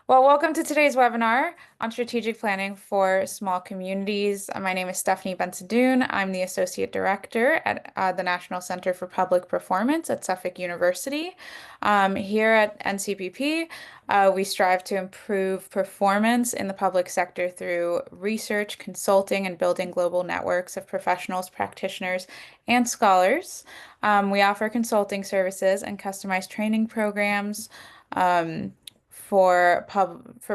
Well, welcome to today's webinar on strategic planning for small communities. My name is Stephanie Bensadoun. I'm the Associate Director at the National Center for Public Performance at Suffolk University. Here at NCPP, we strive to improve performance in the public sector through research, consulting, and building global networks of professionals, practitioners, and scholars. We offer consulting services and customized training programs. Um, for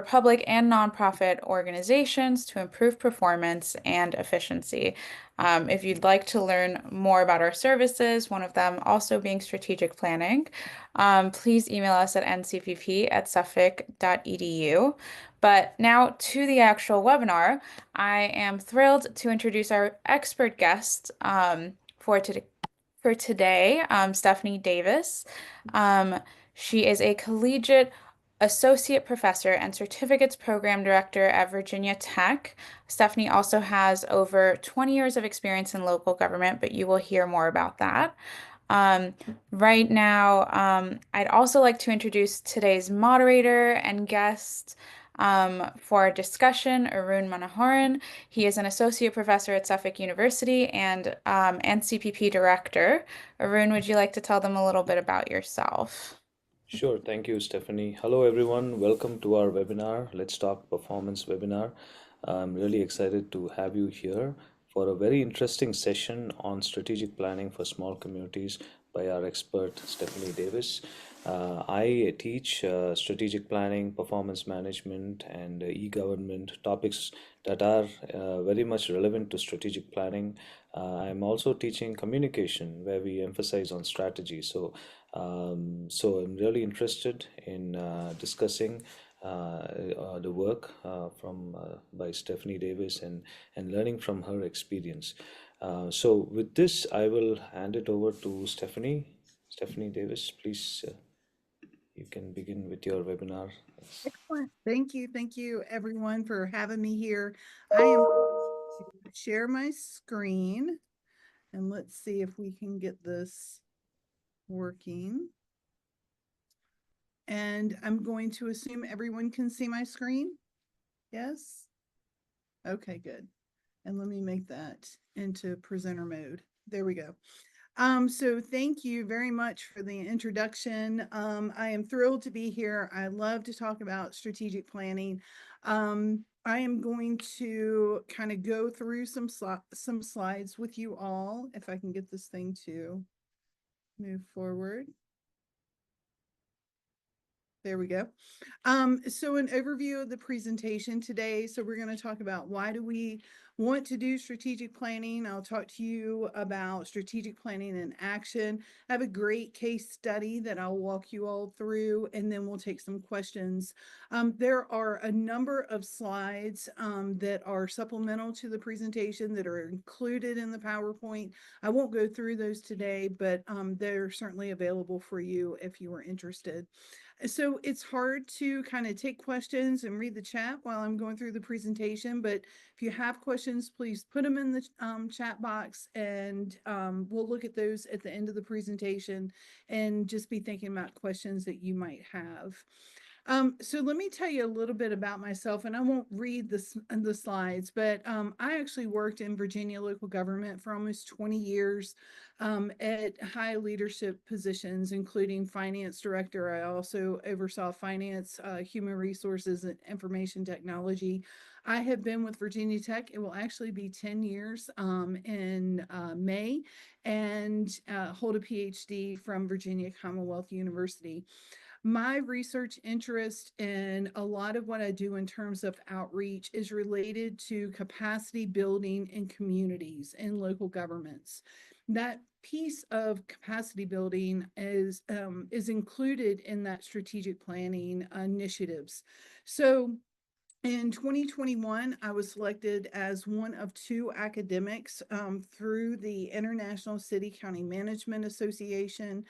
public and nonprofit organizations to improve performance and efficiency. If you'd like to learn more about our services, one of them also being strategic planning, please email us at ncpp@suffolk.edu. But now to the actual webinar, I am thrilled to introduce our expert guest for today, Stephanie Davis. She is a collegiate associate professor and certificates program director at Virginia Tech. Stephanie also has over 20 years of experience in local government, but you will hear more about that. Um, right now, I'd also like to introduce today's moderator and guest for our discussion, Arun Manoharan. He is an associate professor at Suffolk University and NCPP director. Arun, would you like to tell them a little bit about yourself? Sure, thank you, Stephanie. Hello, everyone. Welcome to our webinar, Let's Talk Performance webinar. I'm really excited to have you here for a very interesting session on strategic planning for small communities by our expert, Stephanie Davis. I teach strategic planning, performance management, and e-government topics that are very much relevant to strategic planning. I'm also teaching communication, where we emphasize on strategy. So I'm really interested in discussing the work from by Stephanie Davis and learning from her experience. So with this, I will hand it over to Stephanie. Stephanie Davis, please, you can begin with your webinar. Yes. Excellent. Thank you. Thank you, everyone, for having me here. I am going to share my screen and let's see if we can get this working. And I'm going to assume everyone can see my screen. Yes? Okay, good. And let me make that into presenter mode. There we go. So thank you very much for the introduction. I am thrilled to be here. I love to talk about strategic planning. I am going to kind of go through some slides with you all, if I can get this thing to move forward. There we go. So an overview of the presentation today. So we're going to talk about why do we want to do strategic planning. I'll talk to you about strategic planning in action. I have a great case study that I'll walk you all through, and then we'll take some questions. There are a number of slides that are supplemental to the presentation that are included in the PowerPoint. I won't go through those today, but they're certainly available for you if you are interested. So it's hard to kind of take questions and read the chat while I'm going through the presentation, but if you have questions, please put them in the chat box, and we'll look at those at the end of the presentation and just be thinking about questions that you might have. So let me tell you a little bit about myself, and I won't read the slides, but I actually worked in Virginia local government for almost 20 years at high leadership positions, including finance director. I also oversaw finance, human resources, and information technology. I have been with Virginia Tech. It will actually be 10 years in May, and hold a Ph.D. from Virginia Commonwealth University. My research interest and a lot of what I do in terms of outreach is related to capacity building in communities and local governments. That piece of capacity building is included in that strategic planning initiatives. So In 2021, I was selected as one of two academics through the International City County Management Association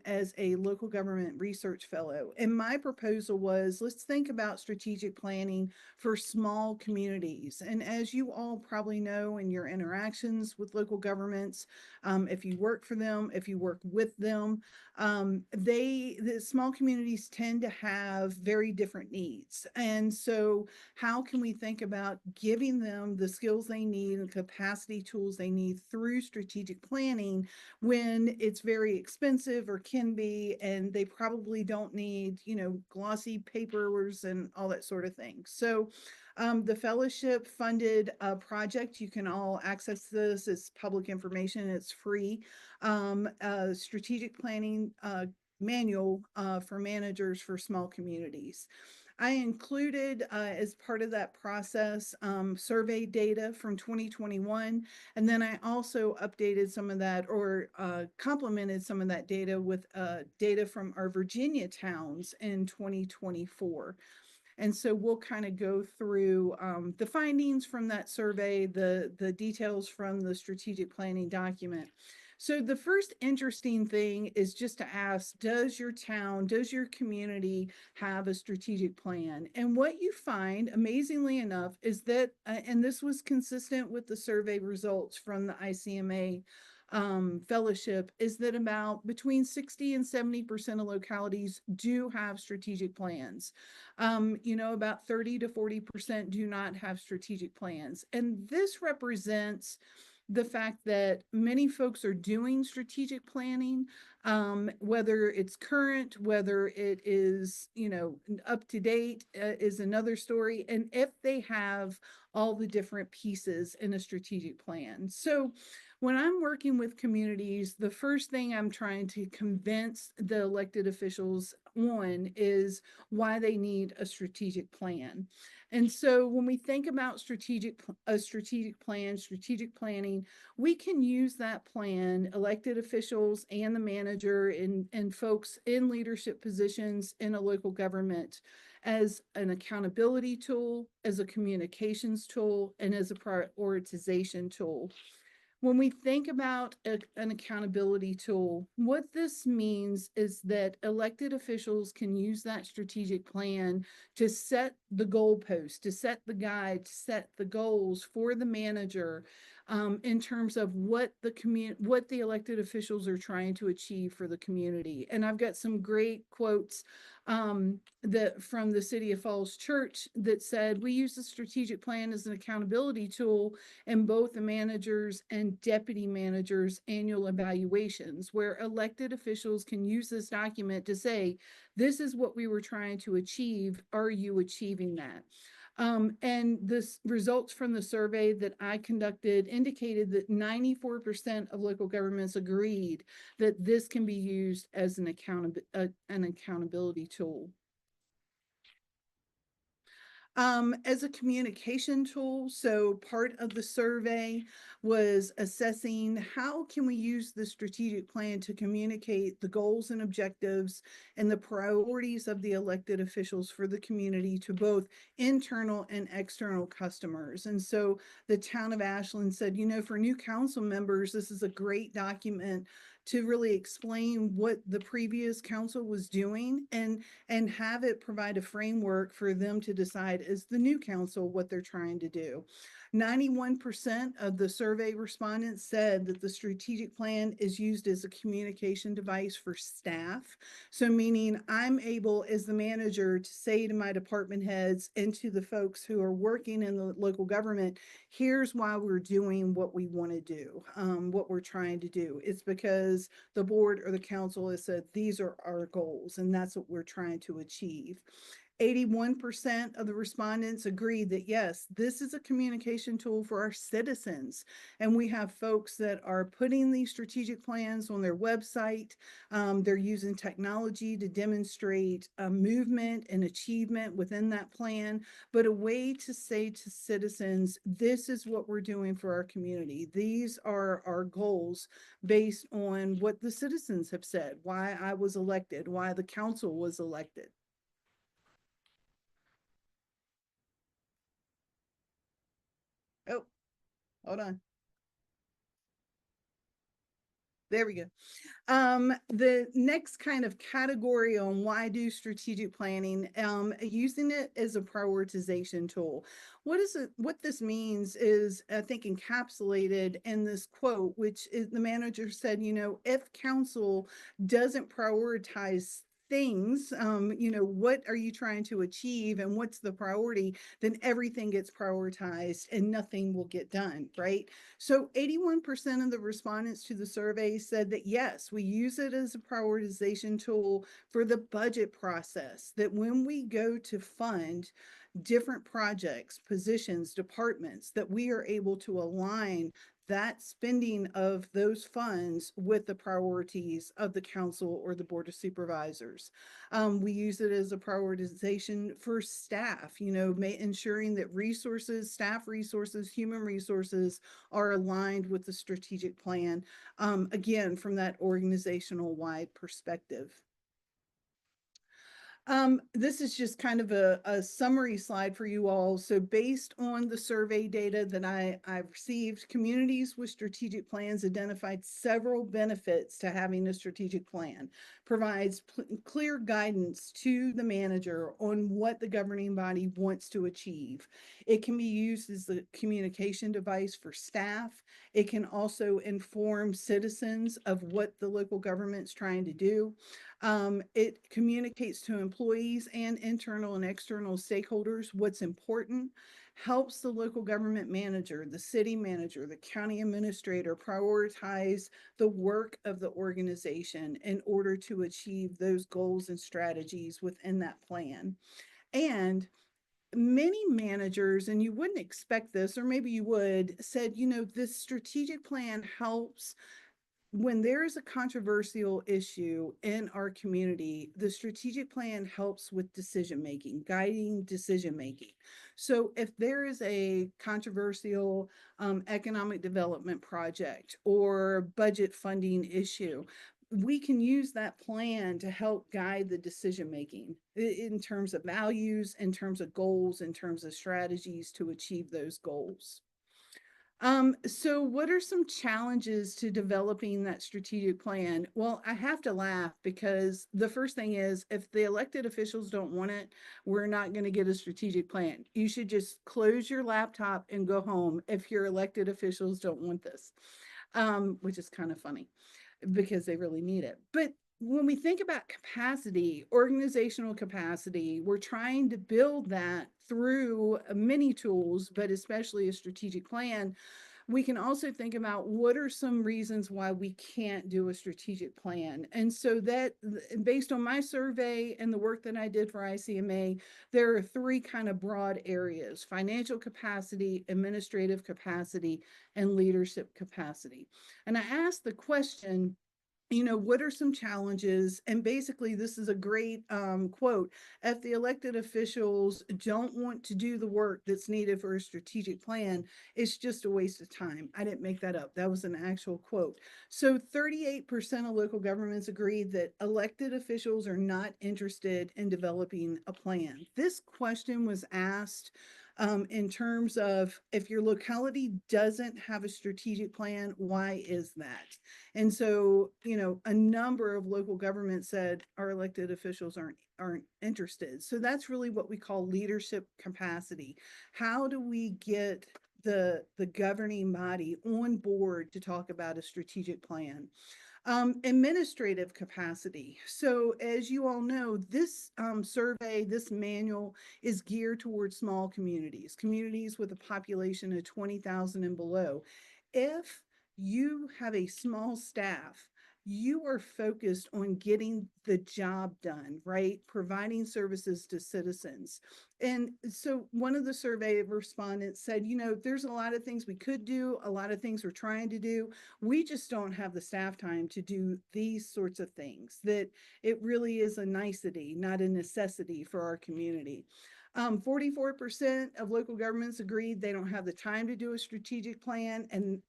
as a local government research fellow. And my proposal was, let's think about strategic planning for small communities. And as you all probably know in your interactions with local governments, if you work for them, if you work with them, the small communities tend to have very different needs. And so how can we think about giving them the skills they need and capacity tools they need through strategic planning when it's very expensive or can be, and they probably don't need, glossy papers and all that sort of thing. So the fellowship funded a project. You can all access this. It's public information. It's free. Strategic planning manual for managers for small communities. I included as part of that process survey data from 2021, and then I also updated some of that or complemented some of that data with data from our Virginia towns in 2024. And so we'll kind of go through the findings from that survey, the details from the strategic planning document. So the first interesting thing is just to ask, does your town, does your community have a strategic plan? And what you find, amazingly enough, is that, and this was consistent with the survey results from the ICMA fellowship, is that about between 60 and 70% of localities do have strategic plans. About 30 to 40% do not have strategic plans. And this represents the fact that many folks are doing strategic planning, whether it's current, whether it is, up to date is another story. And if they have all the different pieces in a strategic plan. So when I'm working with communities, the first thing I'm trying to convince the elected officials on is why they need a strategic plan. And so when we think about a strategic plan, strategic planning, we can use that plan, elected officials and the manager and folks in leadership positions in a local government, as an accountability tool, as a communications tool, and as a prioritization tool. When we think about an accountability tool, what this means is that elected officials can use that strategic plan to set the goalpost, to set the guide, to set the goals for the manager in terms of what the elected officials are trying to achieve for the community. And I've got some great quotes from the City of Falls Church that said, we use the strategic plan as an accountability tool in both the managers and deputy managers' annual evaluations, where elected officials can use this document to say, this is what we were trying to achieve. Are you achieving that? And the results from the survey that I conducted indicated that 94% of local governments agreed that this can be used as an accountability tool. As a communication tool, so part of the survey was assessing how can we use the strategic plan to communicate the goals and objectives and the priorities of the elected officials for the community to both internal and external customers. And so the town of Ashland said, for new council members, this is a great document to really explain what the previous council was doing and have it provide a framework for them to decide as the new council what they're trying to do. 91% of the survey respondents said that the strategic plan is used as a communication device for staff. So meaning I'm able as the manager to say to my department heads and to the folks who are working in the local government, here's why we're doing what we want to do, what we're trying to do. It's because the board or the council has said, these are our goals and that's what we're trying to achieve. 81% of the respondents agreed that yes, this is a communication tool for our citizens. And we have folks that are putting these strategic plans on their website. They're using technology to demonstrate a movement and achievement within that plan, but a way to say to citizens, this is what we're doing for our community. These are our goals based on what the citizens have said, why I was elected, why the council was elected. Hold on. There we go. The next kind of category on why do strategic planning, using it as a prioritization tool. What this means is, I think, encapsulated in this quote, which is the manager said, if council doesn't prioritize things, what are you trying to achieve and what's the priority, then everything gets prioritized and nothing will get done, right? So 81% of the respondents to the survey said that yes, we use it as a prioritization tool for the budget process, that when we go to fund different projects, positions, departments, that we are able to align that spending of those funds with the priorities of the council or the board of supervisors. We use it as a prioritization for staff, ensuring that resources, staff resources, human resources are aligned with the strategic plan, again, from that organizational wide perspective. This is just kind of a summary slide for you all. So based on the survey data that I've received, communities with strategic plans identified several benefits to having a strategic plan. Provides clear guidance to the manager on what the governing body wants to achieve. It can be used as a communication device for staff. It can also inform citizens of what the local government's trying to do. It communicates to employees and internal and external stakeholders what's important, helps the local government manager, the city manager, the county administrator prioritize the work of the organization in order to achieve those goals and strategies within that plan. And many managers, and you wouldn't expect this, or maybe you would, said, this strategic plan helps when there is a controversial issue in our community. The strategic plan helps with decision making, guiding decision making. So if there is a controversial economic development project or budget funding issue, we can use that plan to help guide the decision making in terms of values, in terms of goals, in terms of strategies to achieve those goals. So what are some challenges to developing that strategic plan? Well, I have to laugh because the first thing is, if the elected officials don't want it, we're not going to get a strategic plan. You should just close your laptop and go home if your elected officials don't want this, which is kind of funny because they really need it. But when we think about capacity, organizational capacity, we're trying to build that through many tools, but especially a strategic plan. We can also think about what are some reasons why we can't do a strategic plan. And so that, based on my survey and the work that I did for ICMA, there are three kind of broad areas: financial capacity, administrative capacity, and leadership capacity. And I asked the question, what are some challenges? And basically, this is a great quote. If the elected officials don't want to do the work that's needed for a strategic plan, it's just a waste of time. I didn't make that up. That was an actual quote. So 38% of local governments agreed that elected officials are not interested in developing a plan. This question was asked in terms of, if your locality doesn't have a strategic plan, why is that? And so, a number of local governments said our elected officials aren't interested. So that's really what we call leadership capacity. How do we get the governing body on board to talk about a strategic plan? Administrative capacity. So as you all know, this survey, this manual is geared towards small communities, communities with a population of 20,000 and below. If you have a small staff, you are focused on getting the job done, right? Providing services to citizens. And so one of the survey respondents said, there's a lot of things we could do, a lot of things we're trying to do. We just don't have the staff time to do these sorts of things, that it really is a nicety, not a necessity for our community. 44% of local governments agreed they don't have the time to do a strategic plan, and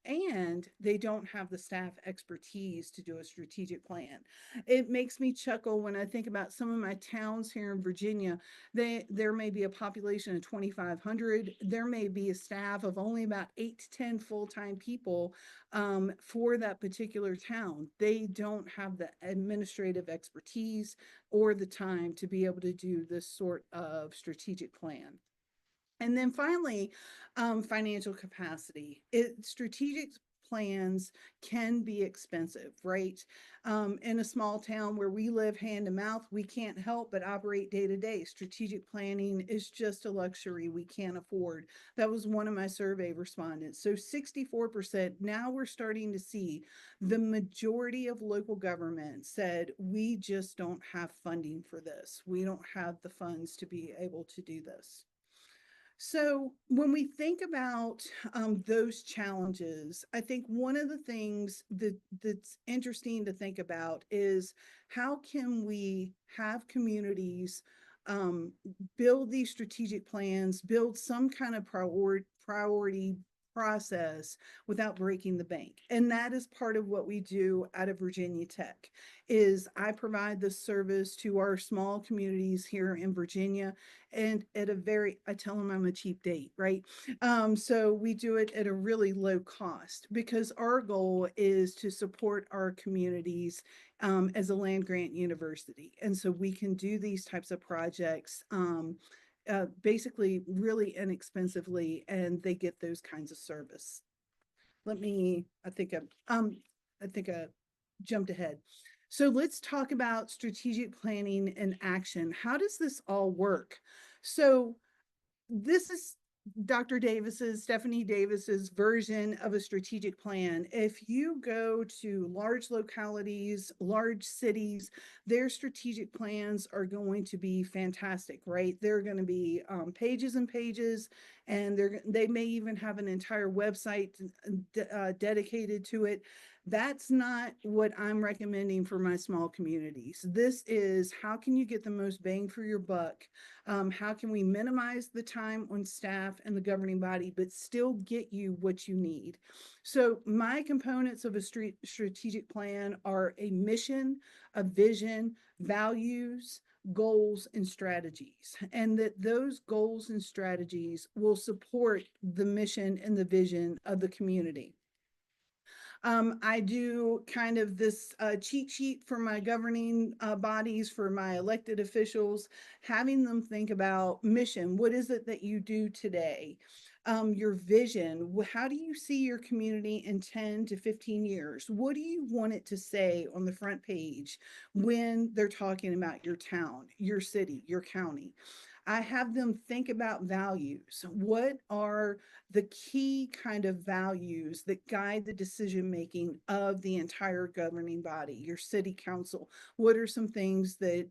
they don't have the staff expertise to do a strategic plan. It makes me chuckle when I think about some of my towns here in Virginia. There may be a population of 2,500. There may be a staff of only about 8 to 10 full-time people for that particular town. They don't have the administrative expertise or the time to be able to do this sort of strategic plan. And then finally, financial capacity. Strategic plans can be expensive, right? In a small town where we live hand to mouth, we can't help but operate day to day. Strategic planning is just a luxury we can't afford. That was one of my survey respondents. So 64%, now we're starting to see the majority of local government said, we just don't have funding for this. We don't have the funds to be able to do this. So when we think about those challenges, I think one of the things that's interesting to think about is how can we have communities build these strategic plans, build some kind of priority process without breaking the bank. And that is part of what we do out of Virginia Tech. Is I provide this service to our small communities here in Virginia, and at I tell them I'm a cheap date, right? So we do it at a really low cost because our goal is to support our communities as a land grant university. And so we can do these types of projects basically really inexpensively, and they get those kinds of service. I think I jumped ahead. So let's talk about strategic planning and action. How does this all work? So this is Stephanie Davis's version of a strategic plan. If you go to large localities, large cities, their strategic plans are going to be fantastic, right? They're going to be pages and pages, and they may even have an entire website dedicated to it. That's not what I'm recommending for my small communities. This is how can you get the most bang for your buck? How can we minimize the time on staff and the governing body, but still get you what you need? So my components of a strategic plan are a mission, a vision, values, goals, and strategies, and that those goals and strategies will support the mission and the vision of the community. I do kind of this cheat sheet for my governing bodies, for my elected officials, having them think about mission. What is it that you do today? Your vision. How do you see your community in 10 to 15 years? What do you want it to say on the front page when they're talking about your town, your city, your county? I have them think about values. What are the key kind of values that guide the decision making of the entire governing body, your city council? What are some things that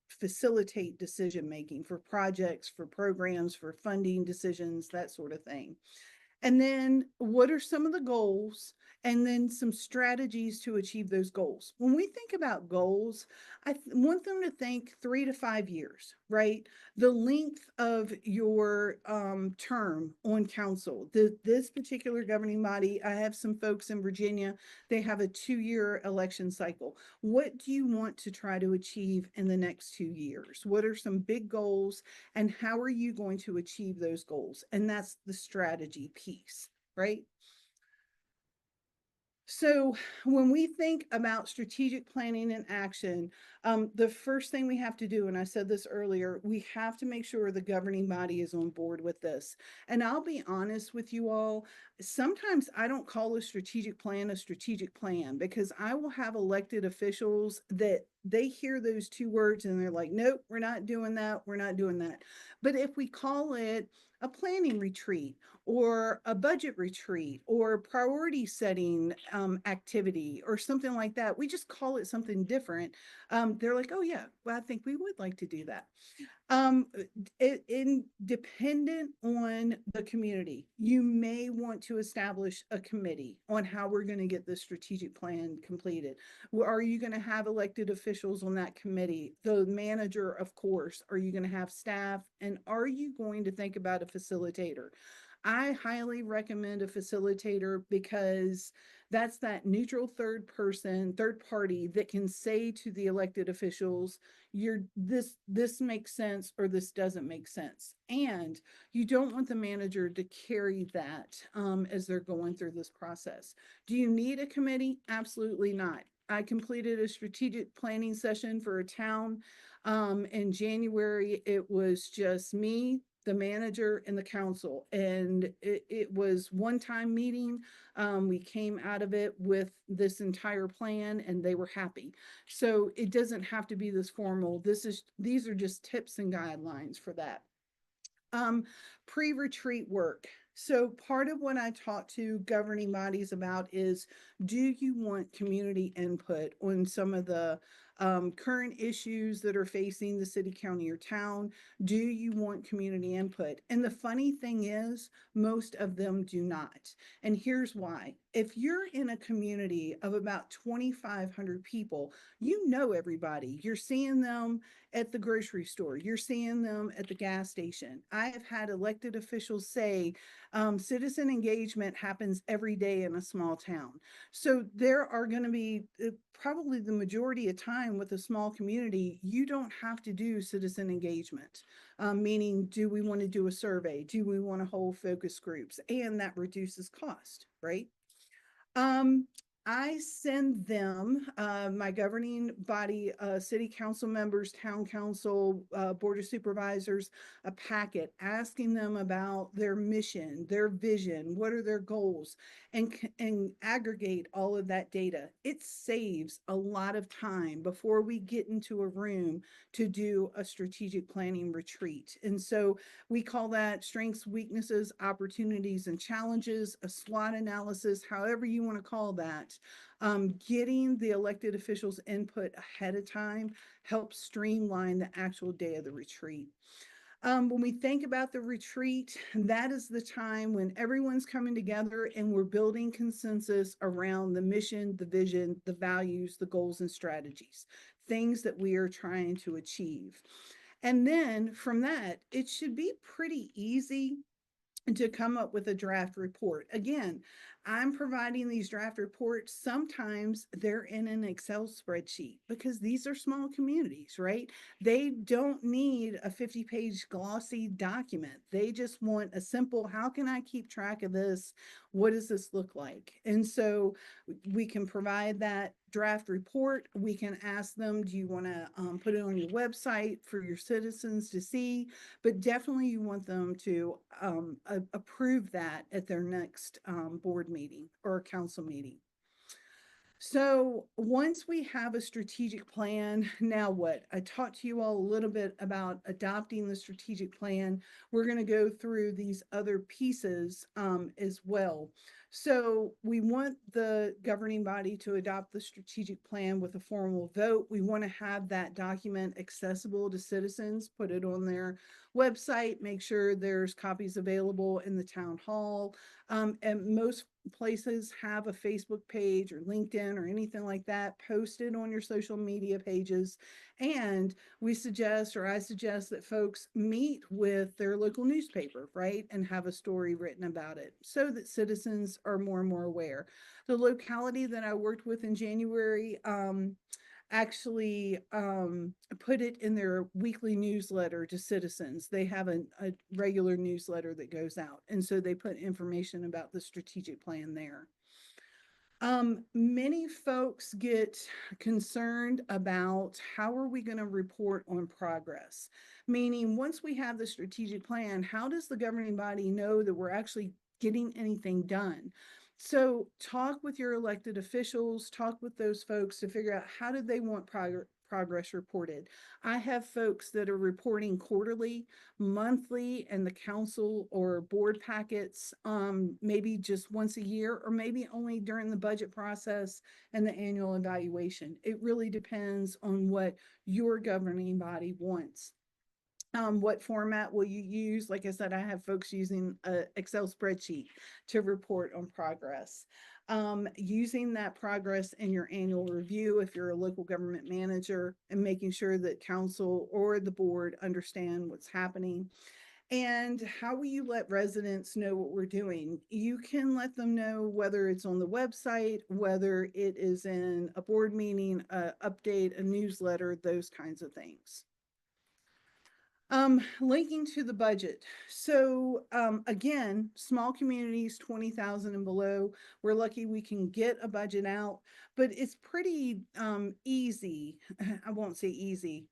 facilitate decision making for projects, for programs, for funding decisions, that sort of thing? And then what are some of the goals, and then some strategies to achieve those goals? When we think about goals, I want them to think 3 to 5 years, right? The length of your term on council. This particular governing body, I have some folks in Virginia, they have a 2-year election cycle. What do you want to try to achieve in the next 2 years? What are some big goals, and how are you going to achieve those goals? And that's the strategy piece, right? So when we think about strategic planning and action, the first thing we have to do, and I said this earlier, we have to make sure the governing body is on board with this. And I'll be honest with you all, sometimes I don't call a strategic plan because I will have elected officials that they hear those 2 words and they're like, nope, we're not doing that. We're not doing that. But if we call it a planning retreat, or a budget retreat or priority setting activity or something like that. We just call it something different. They're like, oh yeah, well, I think we would like to do that. Dependent on the community, you may want to establish a committee on how we're going to get the strategic plan completed. Are you going to have elected officials on that committee? The manager, of course. Are you going to have staff? And are you going to think about a facilitator? I highly recommend a facilitator because that's that neutral third party that can say to the elected officials, this makes sense or this doesn't make sense. And you don't want the manager to carry that as they're going through this process. Do you need a committee? Absolutely not. I completed a strategic planning session for a town in January. It was just me, the manager, and the council, and it was one-time meeting. We came out of it with this entire plan and they were happy. So it doesn't have to be this formal. These are just tips and guidelines for that. Pre-retreat work. So part of what I talk to governing bodies about is, do you want community input on some of the current issues that are facing the city, county, or town? Do you want community input? And the funny thing is, most of them do not. And here's why. If you're in a community of about 2,500 people, you know everybody. You're seeing them at the grocery store. You're seeing them at the gas station. I have had elected officials say citizen engagement happens every day in a small town. So there are going to be probably the majority of time with a small community, you don't have to do citizen engagement, meaning do we want to do a survey? Do we want to hold focus groups? And that reduces cost, right? I send them, my governing body, city council members, town council, board of supervisors, a packet asking them about their mission, their vision, what are their goals, and aggregate all of that data. It saves a lot of time before we get into a room to do a strategic planning retreat. And so we call that strengths, weaknesses, opportunities, and challenges, a SWOT analysis, however you want to call that. Getting the elected officials' input ahead of time helps streamline the actual day of the retreat. When we think about the retreat, that is the time when everyone's coming together and we're building consensus around the mission, the vision, the values, the goals, and strategies, things that we are trying to achieve. And then from that, it should be pretty easy to come up with a draft report. Again, I'm providing these draft reports. Sometimes they're in an Excel spreadsheet because these are small communities, right? They don't need a 50-page glossy document. They just want a simple, how can I keep track of this? What does this look like? And so we can provide that draft report. We can ask them, do you want to put it on your website for your citizens to see? But definitely you want them to approve that at their next board meeting or council meeting. So once we have a strategic plan, now what? I talked to you all a little bit about adopting the strategic plan. We're going to go through these other pieces as well. So we want the governing body to adopt the strategic plan with a formal vote. We want to have that document accessible to citizens, put it on their website, make sure there's copies available in the town hall. And most places have a Facebook page or LinkedIn or anything like that. Post it on your social media pages. And I suggest that folks meet with their local newspaper, right? And have a story written about it so that citizens are more and more aware. The locality that I worked with in January, actually put it in their weekly newsletter to citizens. They have a regular newsletter that goes out. And so they put information about the strategic plan there. Many folks get concerned about how are we going to report on progress? Meaning once we have the strategic plan, how does the governing body know that we're actually getting anything done? So talk with your elected officials, talk with those folks to figure out how do they want progress reported. I have folks that are reporting quarterly, monthly, and the council or board packets, maybe just once a year, or maybe only during the budget process and the annual evaluation. It really depends on what your governing body wants. What format will you use? Like I said, I have folks using an Excel spreadsheet to report on progress. Using that progress in your annual review if you're a local government manager, and making sure that council or the board understand what's happening. And how will you let residents know what we're doing? You can let them know whether it's on the website, whether it is in a board meeting, update, a newsletter, those kinds of things. Linking to the budget. So again, small communities, 20,000 and below, we're lucky we can get a budget out, but it's pretty easy. I won't say easy,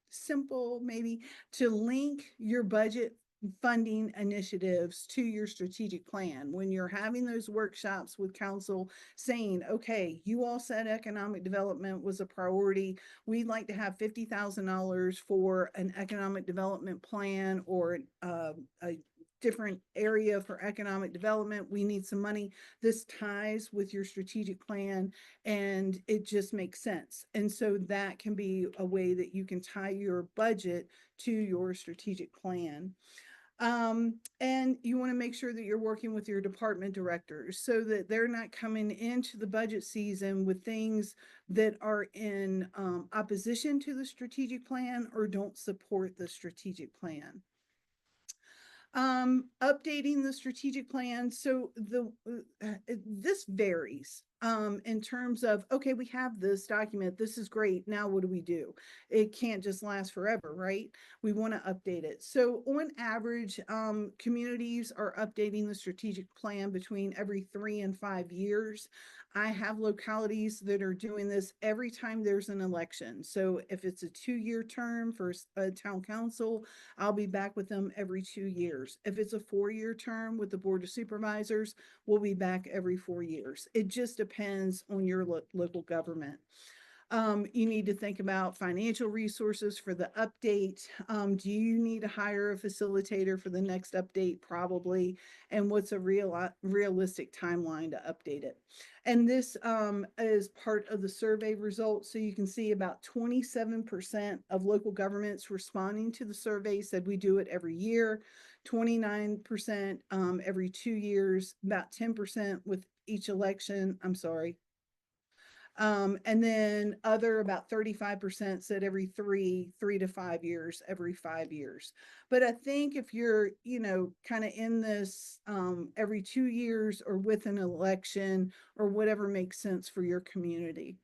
simple maybe, to link your budget funding initiatives to your strategic plan. When you're having those workshops with council saying, okay, you all said economic development was a priority. We'd like to have $50,000 for an economic development plan, or a different area for economic development. We need some money. This ties with your strategic plan, and it just makes sense. And so that can be a way that you can tie your budget to your strategic plan. And you want to make sure that you're working with your department directors so that they're not coming into the budget season with things that are in opposition to the strategic plan or don't support the strategic plan. Updating the strategic plan. So this varies in terms of, okay, we have this document, this is great, now what do we do? It can't just last forever, right? We want to update it. So on average, communities are updating the strategic plan between every 3 and 5 years. I have localities that are doing this every time there's an election. So if it's a 2-year term for a town council, I'll be back with them every 2 years. If it's a 4-year term with the Board of Supervisors, we'll be back every 4 years. It just depends on your local government. You need to think about financial resources for the update. Do you need to hire a facilitator for the next update? Probably. And what's a realistic timeline to update it? And this is part of the survey results. So you can see about 27% of local governments responding to the survey said we do it every year, 29% every 2 years, about 10% with each election. I'm sorry. And then other about 35% said every 3 to 5 years, every 5 years. But I think if you're, kind of in this every 2 years or with an election or whatever makes sense for your community.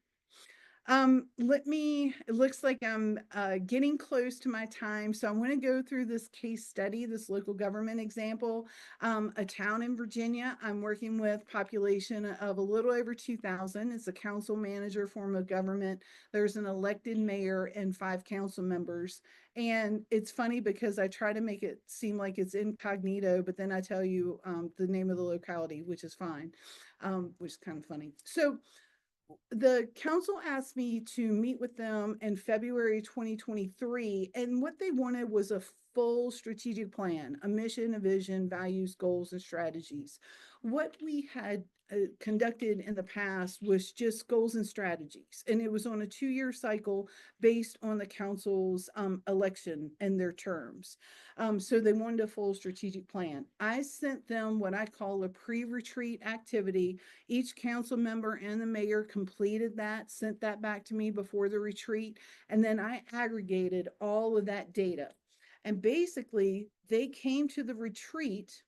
It looks like I'm getting close to my time. So I want to go through this case study, this local government example. A town in Virginia, I'm working with population of a little over 2,000. It's a council manager form of government. There's an elected mayor and 5 council members. And it's funny because I try to make it seem like it's incognito, but then I tell you the name of the locality, which is fine, which is kind of funny. So the council asked me to meet with them in February 2023, and what they wanted was a full strategic plan, a mission, a vision, values, goals, and strategies. What we had conducted in the past was just goals and strategies, and it was on a 2-year cycle based on the council's election and their terms. So they wanted a full strategic plan. I sent them what I call a pre-retreat activity. Each council member and the mayor completed that, sent that back to me before the retreat, and then I aggregated all of that data. And basically, they came to the retreat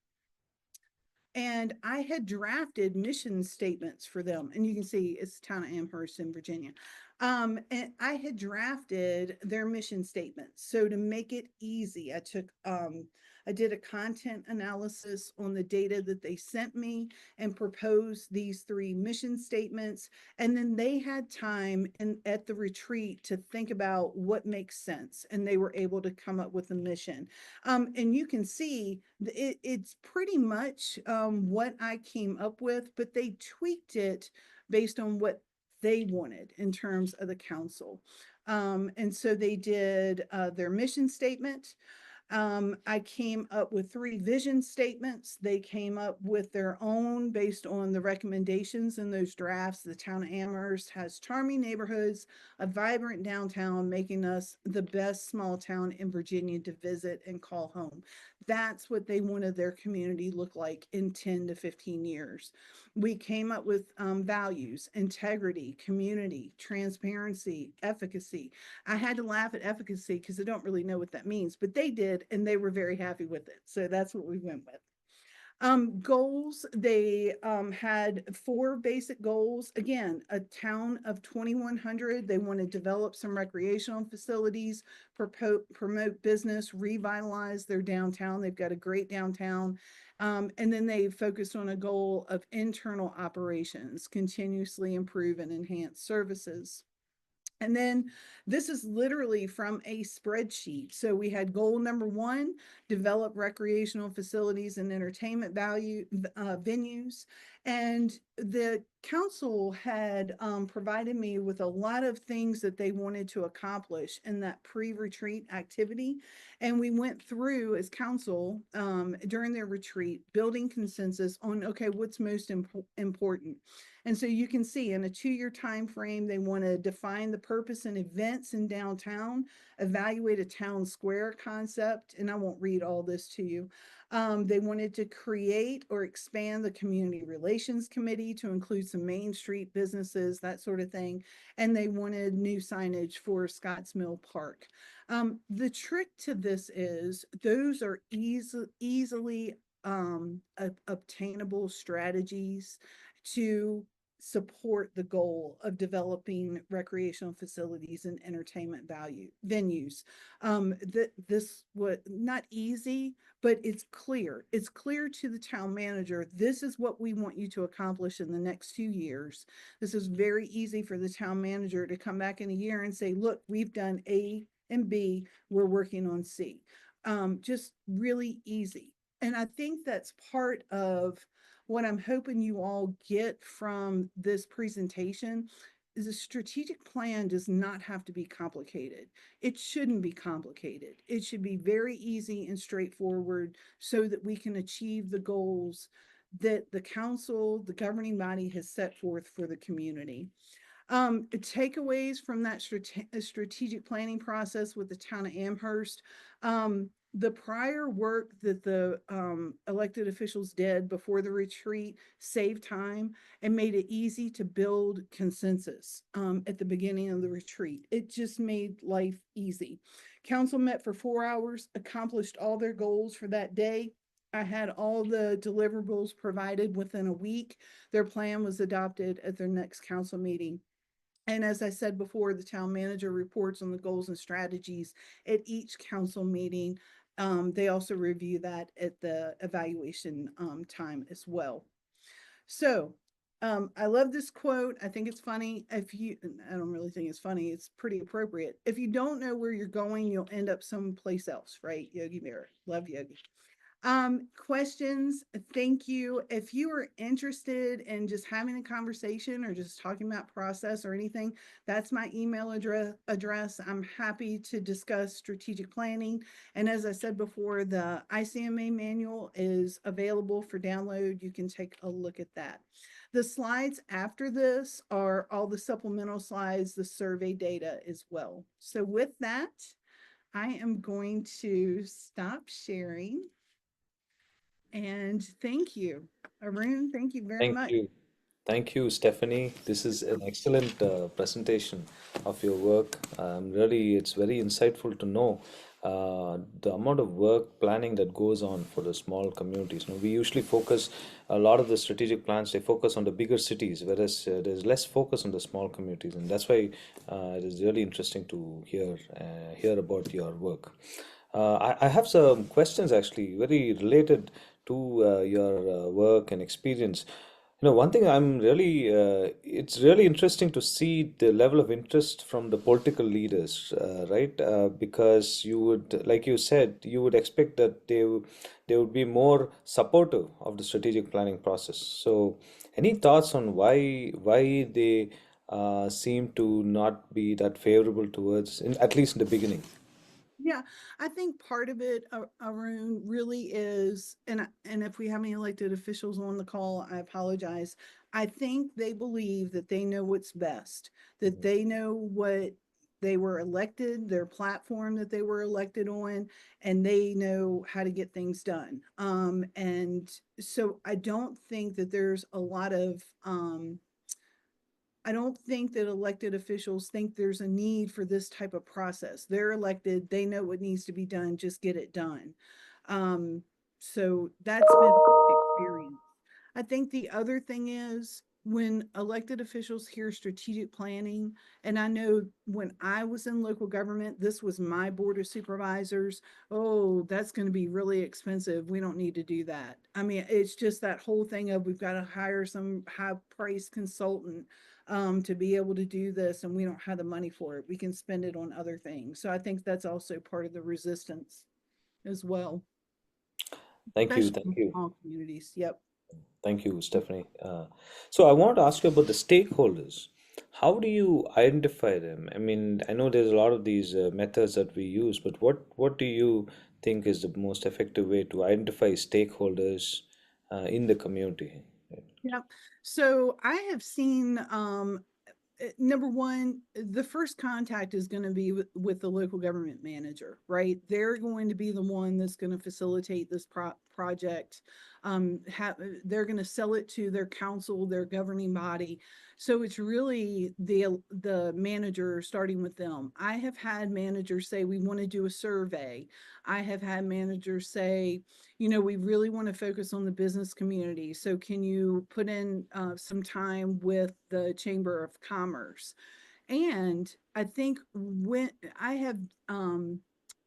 and I had drafted mission statements for them. And you can see it's the town of Amherst in Virginia. And I had drafted their mission statements. So to make it easy, I did a content analysis on the data that they sent me and proposed these 3 mission statements. And then they had time at the retreat to think about what makes sense. And they were able to come up with a mission. And you can see it's pretty much what I came up with, but they tweaked it based on what they wanted in terms of the council. And so they did their mission statement. I came up with 3 vision statements. They came up with their own based on the recommendations in those drafts. The town of Amherst has charming neighborhoods, a vibrant downtown, making us the best small town in Virginia to visit and call home. That's what they wanted their community look like in 10 to 15 years. We came up with values, integrity, community, transparency, efficacy. I had to laugh at efficacy because I don't really know what that means, but they did, and they were very happy with it. So that's what we went with. Goals, they had 4 basic goals. Again, a town of 2,100. They want to develop some recreational facilities, promote business, revitalize their downtown. They've got a great downtown. And then they focused on a goal of internal operations, continuously improve and enhance services. And then this is literally from a spreadsheet. So we had goal number 1, develop recreational facilities and entertainment venues. And the council had provided me with a lot of things that they wanted to accomplish in that pre-retreat activity. And we went through as council during their retreat, building consensus on, okay, what's most important. And so you can see in a 2-year time frame, they want to define the purpose and events in downtown, evaluate a town square concept, and I won't read all this to you. They wanted to create or expand the community relations committee to include some Main Street businesses, that sort of thing. And they wanted new signage for Scotts Mill Park. The trick to this is those are easily obtainable strategies to support the goal of developing recreational facilities and entertainment venues. This was not easy, but it's clear. It's clear to the town manager, this is what we want you to accomplish in the next few years. This is very easy for the town manager to come back in a year and say, look, we've done A and B, we're working on C. Just really easy. And I think that's part of what I'm hoping you all get from this presentation is a strategic plan does not have to be complicated. It shouldn't be complicated. It should be very easy and straightforward so that we can achieve the goals that the council, the governing body has set forth for the community. Takeaways from that strategic planning process with the town of Amherst. The prior work that the elected officials did before the retreat saved time and made it easy to build consensus at the beginning of the retreat. It just made life easy. Council met for 4 hours, accomplished all their goals for that day. I had all the deliverables provided within a week. Their plan was adopted at their next council meeting. And as I said before, the town manager reports on the goals and strategies at each council meeting. They also review that at the evaluation time as well. So I love this quote. I think it's funny. I don't really think it's funny. It's pretty appropriate. If you don't know where you're going, you'll end up someplace else, right? Yogi Berra. Love Yogi. Questions, thank you. If you are interested in just having a conversation or just talking about process or anything, that's my email address. I'm happy to discuss strategic planning. And as I said before, the ICMA manual is available for download. You can take a look at that. The slides after this are all the supplemental slides, the survey data as well. So with that, I am going to stop sharing. And thank you, Arun. Thank you very Thank much. you. Thank you, Stephanie. This is an excellent presentation of your work. Really, it's very insightful to know the amount of work planning that goes on for the small communities. We usually focus a lot of the strategic plans, they focus on the bigger cities, whereas there's less focus on the small communities. And that's why it is really interesting to hear about your work. I have some questions actually, very related to your work and experience. One thing it's really interesting to see the level of interest from the political leaders, right? Because you would, like you said, you would expect that they would be more supportive of the strategic planning process. So, any thoughts on why they seem to not be that favorable towards, at least in the beginning. Yeah, I think part of it, Arun, really is, and if we have any elected officials on the call, I apologize. I think they believe that they know what's best, that Mhm. they know what they were elected, their platform that they were elected on, and they know how to get things done. And so I don't think that there's a lot of I don't think that elected officials think there's a need for this type of process. They're elected, they know what needs to be done, just get it done. Um, so that's been my experience. I think the other thing is when elected officials hear strategic planning, and I know when I was in local government, this was my board of supervisors. Oh, that's going to be really expensive. We don't need to do that. I mean, it's just that whole thing of we've got to hire some high priced consultant to be able to do this, and we don't have the money for it. We can spend it on other things. So I think that's also part of the resistance as well, Thank you, especially thank in you. small communities. Yep. Thank you, Stephanie. So I want to ask you about the stakeholders. How do you identify them? I mean, I know there's a lot of these methods that we use, but what do you think is the most effective way to identify stakeholders in the community? Yep. So I have seen number one, the first contact is going to be with the local government manager, right? They're going to be the one that's going to facilitate this project. They're going to sell it to their council, their governing body. So it's really the manager starting with them. I have had managers say we want to do a survey. I have had managers say, you know, we really want to focus on the business community. So can you put in some time with the Chamber of Commerce? And I think when um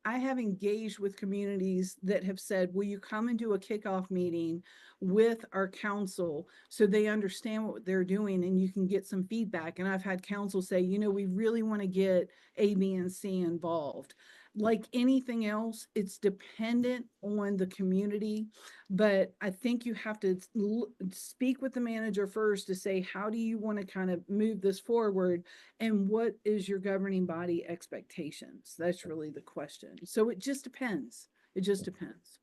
I have engaged with communities that have said, will you come and do a kickoff meeting with our council so they understand what they're doing and you can get some feedback? And I've had council say, you know, we really want to get A, B, and C involved. Like anything else, it's dependent on the community, but I think you have to speak with the manager first to say, how do you want to kind of move this forward? And what is your governing body expectations? That's really the question. So it just depends. It just depends.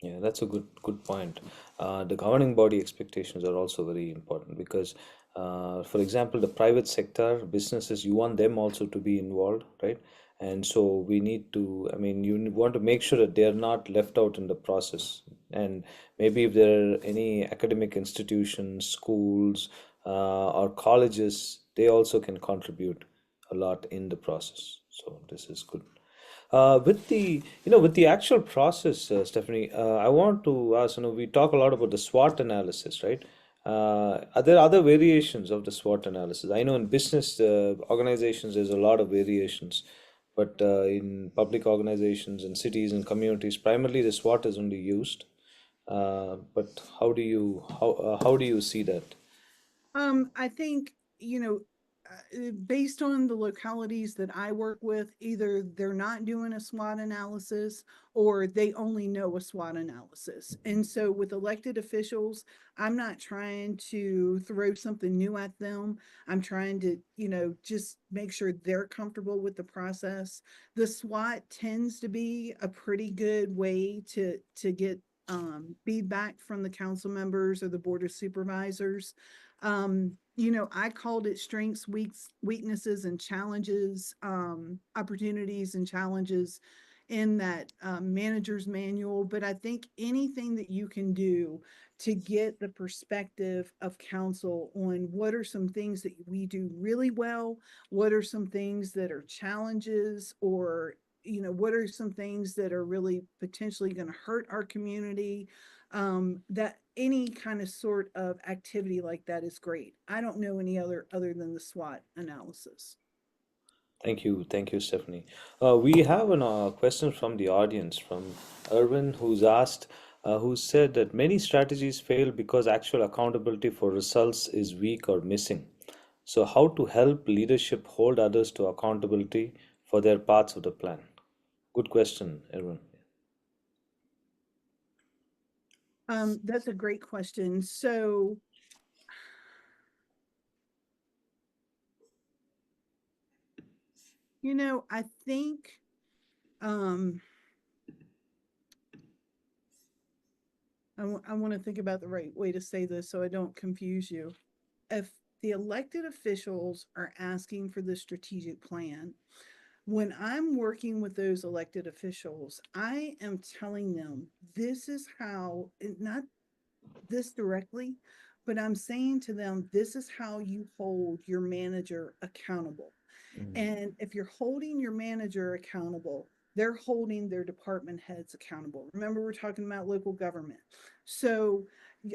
Yeah, that's a good point. The governing body expectations are also very important because, for example, the private sector businesses, you want them also to be involved, right? And so we need to, I mean, you want to make sure that they are not left out in the process. And maybe if there are any academic institutions, schools, or colleges, they also can contribute a lot in the process. So this is good. With the actual process, Stephanie, I want to ask, we talk a lot about the SWOT analysis, right? Are there other variations of the SWOT analysis? I know in business organizations, there's a lot of variations, but in public organizations and cities and communities, primarily the SWOT is only used. But how do you see that? I think, you know, based on the localities that I work with, either they're not doing a SWOT analysis or they only know a SWOT analysis. And so with elected officials, I'm not trying to throw something new at them. I'm trying to, you know, just make sure they're comfortable with the process. The SWOT tends to be a pretty good way to get feedback from the council members or the board of supervisors. You know, I called it strengths, weaknesses, and challenges, opportunities and challenges in that manager's manual. But I think anything that you can do to get the perspective of council on what are some things that we do really well, what are some things that are challenges, or you know, what are some things that are really potentially going to hurt our community, that any kind of sort of activity like that is great. I don't know any other than the SWOT analysis. Thank you, Stephanie. We have a question from the audience from Irwin, who said that many strategies fail because actual accountability for results is weak or missing. So, how to help leadership hold others to accountability for their parts of the plan? Good question, Irwin. That's a great question. So I think um, I want to think about the right way to say this so I don't confuse you. If the elected officials are asking for the strategic plan, when I'm working with those elected officials, I am telling them this is how, not this directly, but I'm saying to them, this is how you hold your manager accountable. And if you're holding your manager accountable, they're holding their department heads accountable. Remember, we're talking about local government. So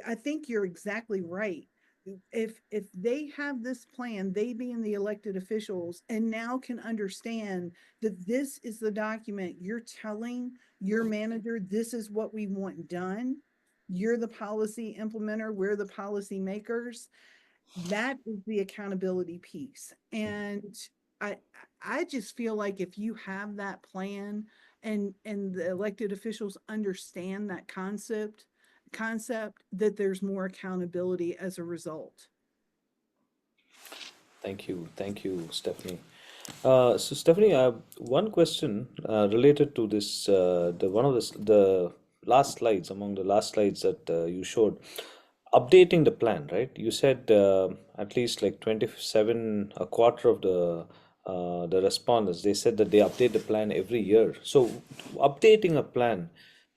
I think you're exactly right. If they have this plan, they being the elected officials, and now can understand that this is the document you're telling your manager, this is what we want done. You're the policy implementer, we're the policy makers. That is the accountability piece. And I I just feel like if you have that plan and the elected officials understand that concept that there's more accountability as a result. Thank you, Stephanie. So Stephanie, I have one question related to this. The one of the last slides, among the last slides that you showed, updating the plan, right? You said at least like 27, a quarter of the respondents, they said that they update the plan every year. So updating a plan,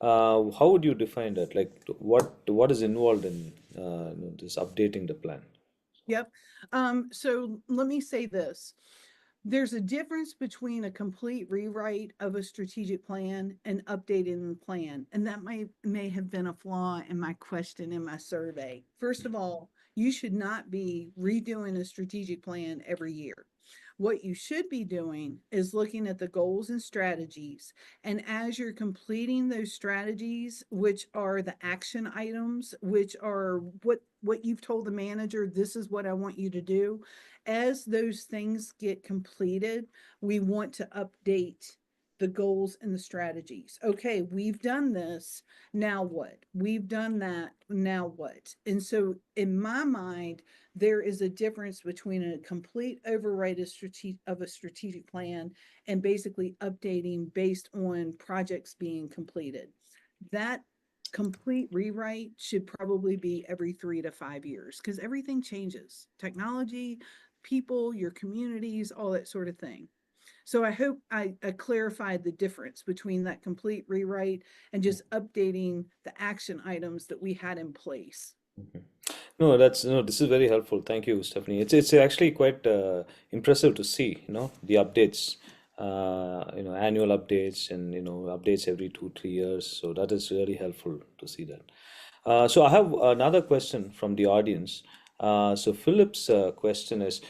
how would you define that? Like what is involved in this updating the plan? Yep. So let me say this. There's a difference between a complete rewrite of a strategic plan and updating the plan. And that may have been a flaw in my question in my survey. First of all, you should not be redoing a strategic plan every year. What you should be doing is looking at the goals and strategies. And as you're completing those strategies, which are the action items, which are what you've told the manager, this is what I want you to do. As those things get completed, we want to update the goals and the strategies. Okay, we've done this. Now what? We've done that. Now what? And so, in my mind, there is a difference between a complete override of a strategic plan and basically updating based on projects being completed. That complete rewrite should probably be every 3 to 5 years because everything changes. Technology, people, your communities, all that sort of thing. So I hope I clarified the difference between that complete rewrite and just updating the action items that we had in place. No, that's no. This is very helpful. Thank you, Stephanie. It's actually quite impressive to see, the updates, annual updates, and updates every 2 3 years. So that is really helpful to see that. So I have another question from the audience. So Philip's question is,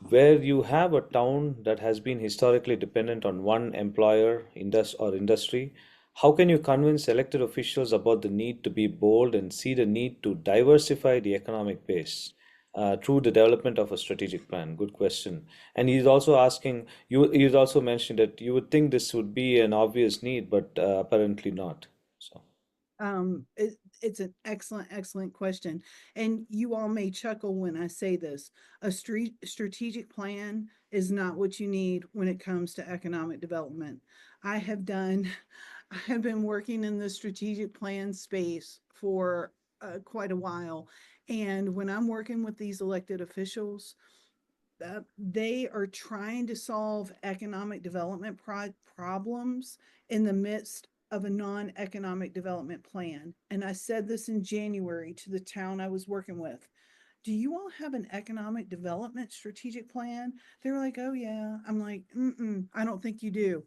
where you have a town that has been historically dependent on one employer, industry, how can you convince elected officials about the need to be bold and see the need to diversify the economic base through the development of a strategic plan? Good question. And he's also asking, he's also mentioned that you would think this would be an obvious need, but apparently not. So. It's an excellent question. And you all may chuckle when I say this. A strategic plan is not what you need when it comes to economic development. I have done, I have been working in the strategic plan space for quite a while. And when I'm working with these elected officials, they are trying to solve economic development problems in the midst of a non-economic development plan. And I said this in January to the town I was working with. Do you all have an economic development strategic plan? They were like, oh yeah. I'm like, I don't think you do.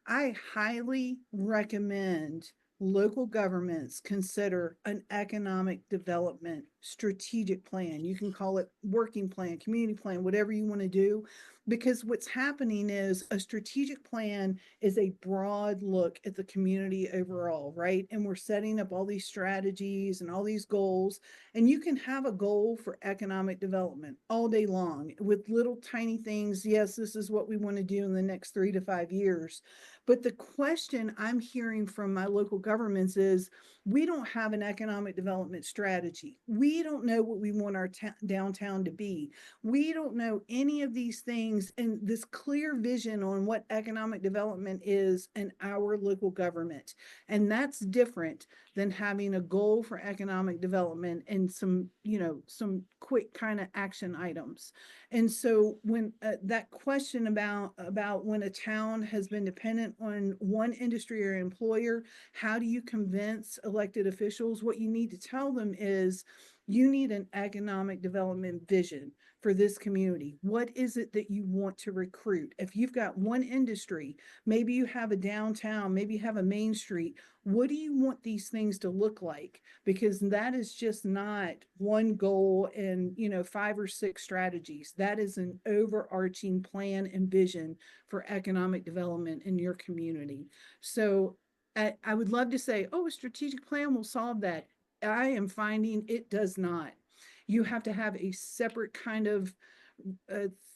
I highly recommend local governments consider an economic development strategic plan. You can call it working plan, community plan, whatever you want to do, because what's happening is a strategic plan is a broad look at the community overall, right? And we're setting up all these strategies and all these goals, and you can have a goal for economic development all day long with little tiny things. Yes, this is what we want to do in the next 3 to 5 years. But the question I'm hearing from my local governments is we don't have an economic development strategy. We don't know what we want our downtown to be. We don't know any of these things things and this clear vision on what economic development is in our local government. And that's different than having a goal for economic development and some, some quick kind of action items. And so when that question about when a town has been dependent on one industry or employer, how do you convince elected officials? What you need to tell them is you need an economic development vision for this community. What is it that you want to recruit? If you've got one industry, maybe you have a downtown, maybe you have a main street. What do you want these things to look like? Because that is just not one goal and 5 or 6 strategies. That is an overarching plan and vision for economic development in your community. So I would love to say, oh, a strategic plan will solve that. I am finding it does not. You have to have a separate kind of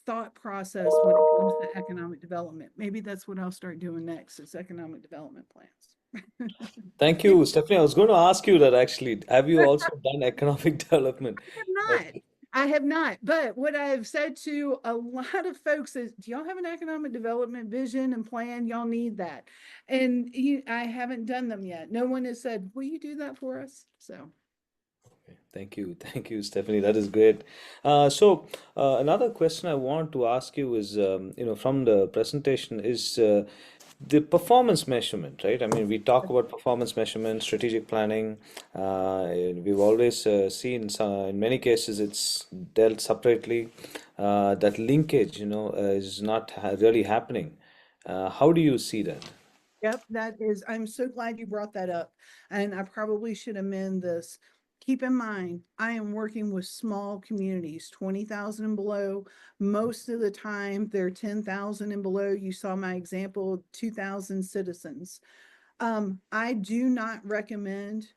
thought process when it comes to economic development. Maybe that's what I'll start doing next is economic development plans. Thank you, Stephanie. I was going to ask you that actually. Have you also done economic development? Not. I have not. But what I have said to a lot of folks is, do y'all have an economic development vision and plan? Y'all need that. And I haven't done them yet. No one has said, will you do that for us? So. Thank you. Thank you, Stephanie. That is great. Another question I want to ask you is, from the presentation is the performance measurement, right? I mean, we talk about performance measurement, strategic planning. We've always seen in many cases it's dealt separately. That linkage, is not really happening. How do you see that? Yep, I'm so glad you brought that up. And I probably should amend this. Keep in mind, I am working with small communities, 20,000 and below. Most of the time, they're 10,000 and below. You saw my example, 2,000 citizens. I do not recommend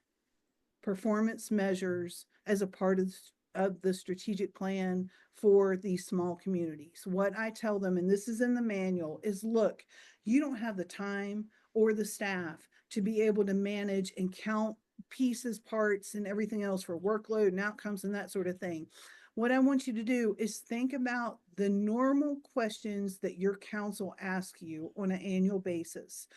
performance measures as a part of the strategic plan for these small communities. What I tell them, and this is in the manual, is look, you don't have the time or the staff to be able to manage and count pieces, parts, and everything else for workload and outcomes and that sort of thing. What I want you to do is think about the normal questions that your council asks you on an annual basis.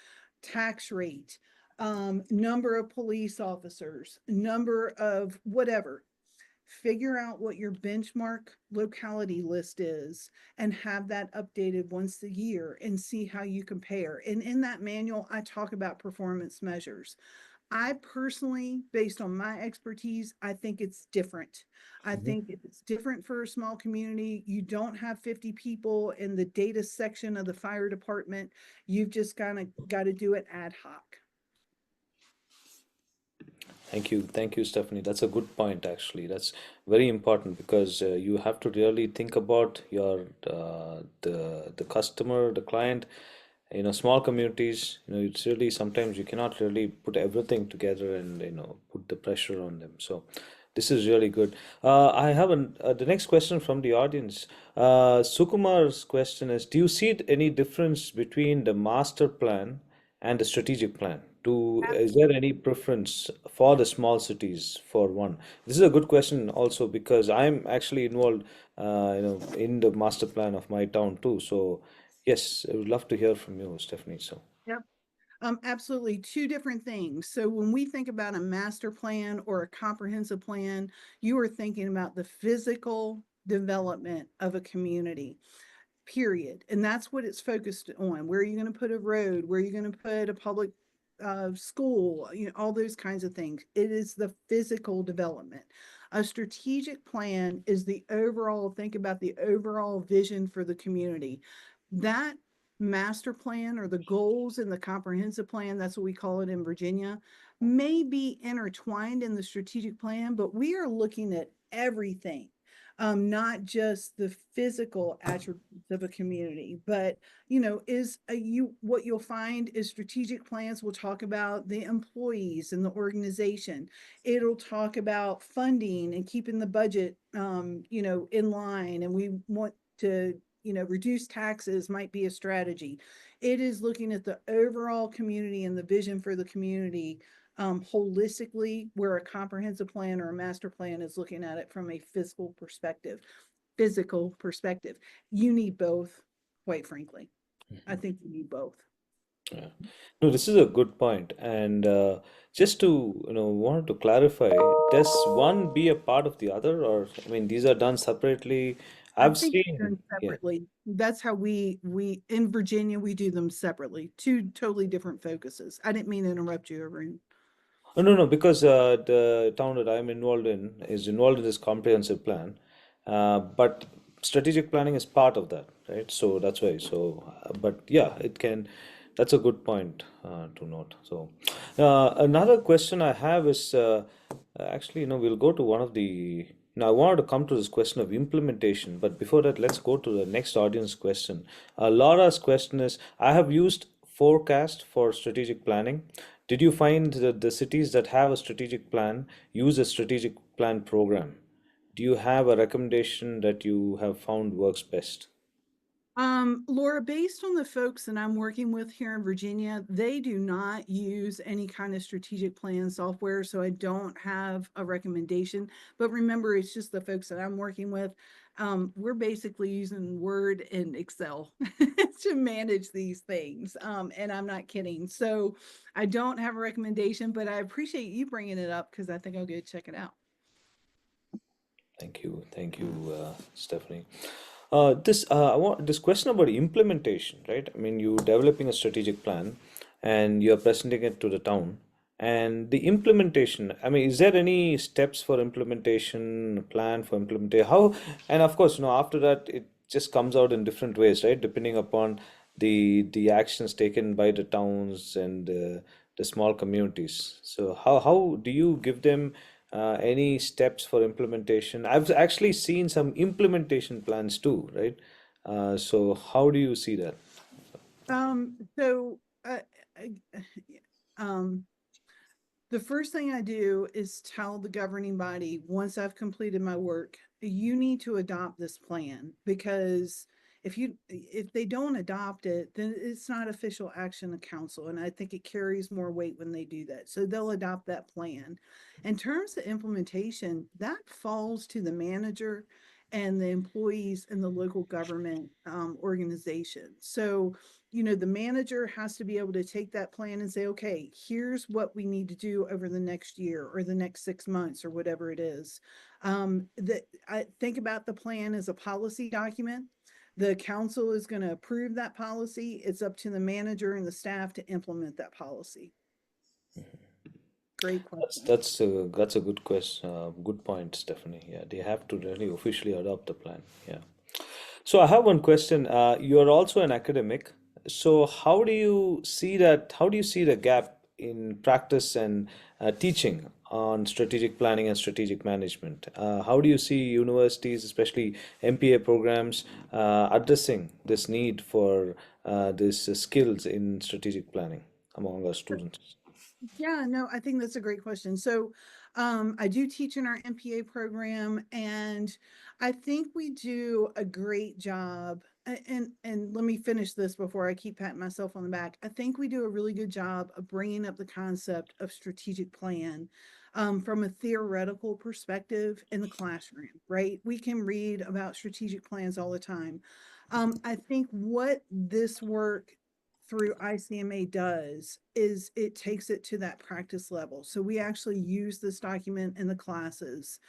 Tax rate, number of police officers, number of whatever. Figure out what your benchmark locality list is and have that updated once a year and see how you compare. And in that manual, I talk about performance measures. I personally, based on my expertise, I think it's different. I think it's different for a small community. You don't have 50 people in the data section of the fire department. You've just got to do it ad hoc. Thank you, Stephanie. That's a good point, actually. That's very important because you have to really think about your the customer, the client. Small communities. It's really sometimes you cannot really put everything together and put the pressure on them. So this is really good. I have the next question from the audience. Sukumar's question is: do you see any difference between the master plan and the strategic plan? Is there any preference for the small cities for one? This is a good question also because I'm actually involved, in the master plan of my town too. So yes, I would love to hear from you, Stephanie. So Yep. Absolutely. Two different things. So when we think about a master plan or a comprehensive plan, you are thinking about the physical development of a community, period. And that's what it's focused on. Where are you going to put a road? Where are you going to put a public school? All those kinds of things. It is the physical development. A strategic plan is the overall, think about the overall vision for the community. That master plan or the goals in the comprehensive plan, that's what we call it in Virginia, may be intertwined in the strategic plan, but we are looking at everything. Not just the physical attributes of a community, but what you'll find is strategic plans will talk about the employees and the organization. It'll talk about funding and keeping the budget in line, and we want to reduce taxes might be a strategy. It is looking at the overall community and the vision for the community holistically, where a comprehensive plan or a master plan is looking at it from a fiscal perspective. physical perspective. You need both, quite frankly. I think you need both. Yeah. No, this is a good point. And just to, wanted to clarify, does one be a part of the other, or I mean, these are done separately? I I've think they're seen, done yeah. separately. That's how we in Virginia, we do them separately. Two totally different focuses. I didn't mean to interrupt you, Arun. Oh, no, no, because the town that I'm involved in is involved in this comprehensive plan, but strategic planning is part of that, right? So that's why. So, but yeah, it can. That's a good point to note. So, another question I have is actually, we'll go to one of the. Now, I wanted to come to this question of implementation, but before that, let's go to the next audience question. Laura's question is: I have used forecast for strategic planning. Did you find that the cities that have a strategic plan use a strategic plan program? Do you have a recommendation that you have found works best? Laura, based on the folks that I'm working with here in Virginia, they do not use any kind of strategic plan software, so I don't have a recommendation. But remember, it's just the folks that I'm working with. We're basically using Word and Excel to manage these things. And I'm not kidding. So I don't have a recommendation, but I appreciate you bringing it up because I think I'll go check it out. Thank you, Stephanie. I want this question about implementation, right? I mean, you developing a strategic plan, and you're presenting it to the town, and the implementation. I mean, is there any steps for implementation, plan for implementation? How, and of course, after that, it just comes out in different ways, right? Depending upon the actions taken by the towns and the small communities. So how do you give them any steps for implementation? I've actually seen some implementation plans too, right? So how do you see that? So I- um, the first thing I do is tell the governing body, once I've completed my work, you need to adopt this plan, because if they don't adopt it, then it's not official action of council. And I think it carries more weight when they do that. So they'll adopt that plan. In terms of implementation, that falls to the manager and the employees in the local government organization. So the manager has to be able to take that plan and say, okay, here's what we need to do over the next year or the next 6 months or whatever it is. I think about the plan as a policy document. The council is going to approve that policy. It's up to the manager and the staff to implement that policy. Great That's question. that's a that's a good question, good point, Stephanie. Yeah, they have to really officially adopt the plan. Yeah. So I have one question. You're also an academic. So how do you see the gap in practice and teaching on strategic planning and strategic management? How do you see universities, especially MPA programs, addressing this need for these skills in strategic planning among our students? Yeah, no, I think that's a great question. So, I do teach in our MPA program, and I think we do a great job. And let me finish this before I keep patting myself on the back. I think we do a really good job of bringing up the concept of strategic plan, from a theoretical perspective in the classroom, right? We can read about strategic plans all the time. I think what this work through ICMA does is it takes it to that practice level. So we actually use this document in the classes.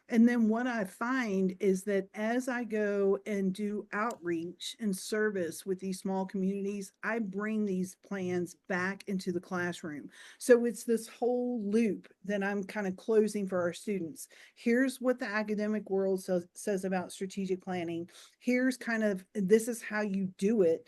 And then what I find is that as I go and do outreach and service with these small communities, I bring these plans back into the classroom. So it's this whole loop that I'm kind of closing for our students. Here's what the academic world says about strategic planning. Here's this is how you do it,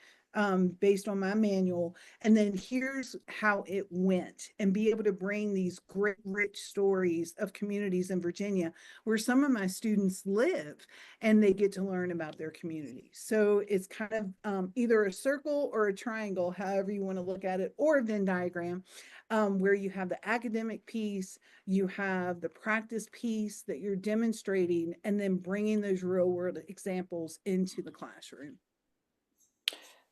based on my manual. And then here's how it went, and be able to bring these great, rich stories of communities in Virginia where some of my students live, and they get to learn about their community. So it's kind of either a circle or a triangle, however you want to look at it, or a Venn diagram, where you have the academic piece, you have the practice piece that you're demonstrating, and then bringing those real world examples into the classroom.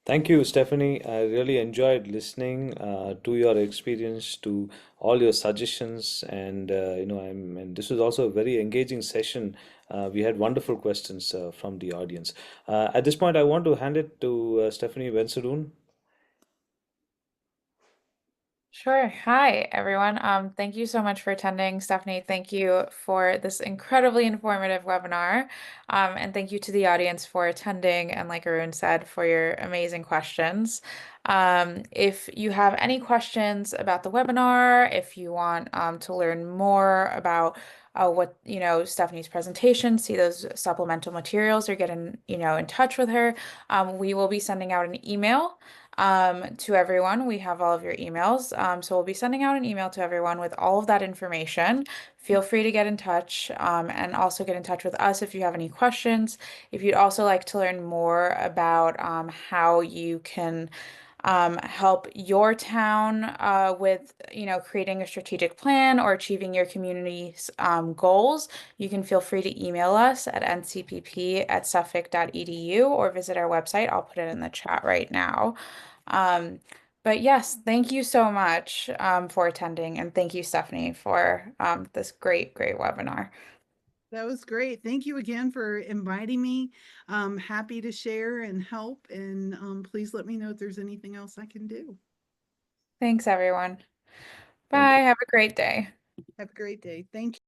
Thank you, Stephanie. I really enjoyed listening to your experience, to all your suggestions, and and this was also a very engaging session We had wonderful questions from the audience. At this point, I want to hand it to Stephanie Bensadoun. Sure. Hi, everyone. Thank you so much for attending. Stephanie, thank you for this incredibly informative webinar. And thank you to the audience for attending and, like Arun said, for your amazing questions. If you have any questions about the webinar, if you want to learn more about what, Stephanie's presentation, see those supplemental materials or get in touch with her, we will be sending out an email to everyone. We have all of your emails. So we'll be sending out an email to everyone with all of that information. Feel free to get in touch and also get in touch with us if you have any questions. If you'd also like to learn more about how you can help your town with, creating a strategic plan or achieving your community's goals, you can feel free to email us at ncpp@suffolk.edu or visit our website. I'll put it in the chat right now. Um, but yes, thank you so much for attending, and thank you, Stephanie, for this great webinar. That was great. Thank you again for inviting me. I'm happy to share and help. And please let me know if there's anything else I can do. Thanks, everyone. Thank Bye. you. Have a great day. Have a great day. Thank you.